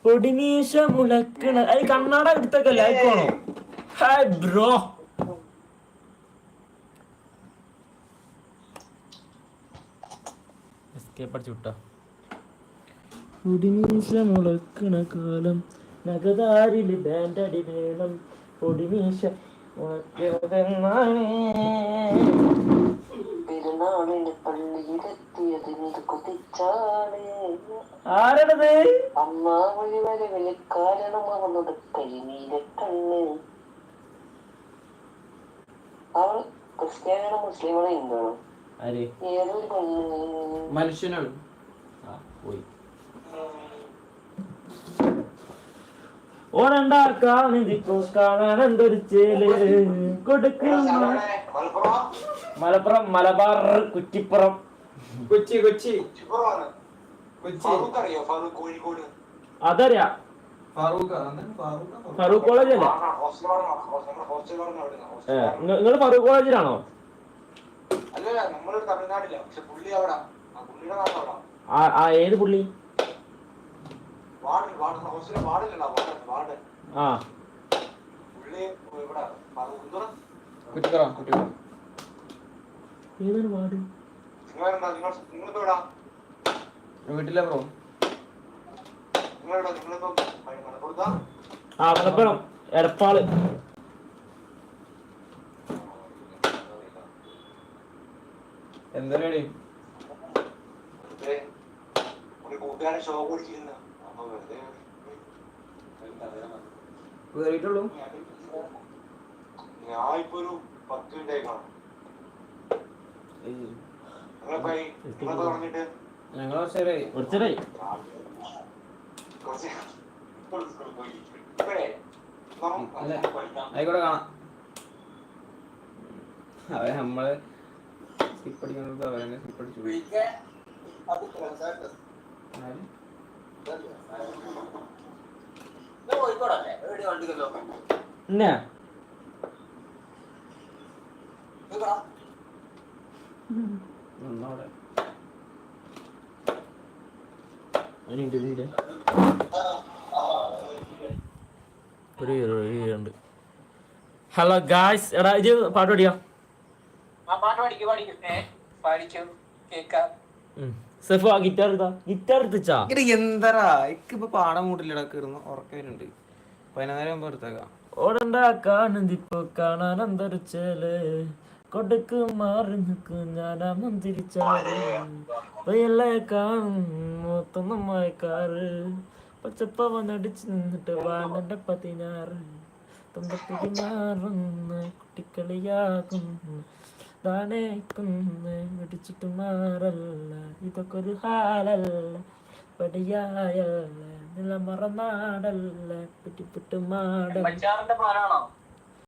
പൊടിമീശ മുളക്കണ അത് കണ്ണാട എടുത്തൊക്കെയല്ലേ ആയിക്കോണോ? Hi bro. പൊടിമീശ മുളക്കണ കാലം നഗതാരില് ബാൻഡടി വേണം പൊടിമീശ പെരുന്നാളിന് പള്ളിയിലെത്തിയതിന് കൊതിച്ചാണ് ആരാണത്? അമ്മാവഴി വരവിന് കാരണമാവുന്നത് കരിമീരക്കണ്ണ്. അവൾ ക്രിസ്ത്യാനിയാണോ മുസ്ലിമാണോ ഹിന്ദുവാണോ? ഏതൊരു കണ്ണ് മനുഷ്യനാണ്. പോയി കാണാൻ എന്തൊരു ചേല് കൊടുക്കുന്ന മലപ്പുറം മലബാർ കുറ്റിപ്പുറം കൊച്ചി കൊച്ചി അതറിയാ. ഫറൂഖ് കോളേജ് അല്ലേ? നിങ്ങൾ ഫറൂഖ് കോളേജിലാണോ? ഏത് പുള്ളി? ആ ഏതാണ് വാർഡ്? വീട്ടിലെ ബ്രോ. ആ മലപ്പുറം എടപ്പാള്. എന്താ പരിപാടി? കേറിയിട്ടുള്ളൂ. ഞാൻ ഇപ്പൊ ഒരു 10 മിനിറ്റ് കാണും. ഞങ്ങൾ കുറച്ചേരായി. ആയിക്കോട്ടെ കാണാം. അവരെ നമ്മള് സ്കിപ്പടിക്കുന്നത് അവരെ സ്കിപ്പടിച്ചു. എന്നാ ഒന്നോടെ ഉണ്ട്. Hello guys. എടാ ഇത് പാട്ട് പാടിയോ? ഗിറ്റാർ എടുത്താ എന്തരാ ഇപ്പൊ പാടാൻ മൂട്ടിലിട കയറുന്നു ഉറക്കുന്നുണ്ട്. 15 മുമ്പ് എടുത്തേക്കാം. ഓടണ്ടാക്കാണിപ്പോ കാണാൻ എന്തൊരു ചേല് കൊടുക്ക് മാറി നിൽക്കും ഞാനാ മന്ദിരിച്ചാല് കാണും മയക്കാറ് പച്ചപ്പവനടിച്ച് നിന്നിട്ട് വാനന്റെ 16 തൊണ്ടപ്പിടി മാറുന്ന കുട്ടിക്കളിയാകുന്നു താനേക്കുന്നു ഇടിച്ചിട്ട് മാറല്ല ഇതൊക്കെ ഒരു ഹാലല്ല പടിയായല്ല നില മറന്നാടല്ല പിറ്റിപ്പിട്ട് മാടല്ല.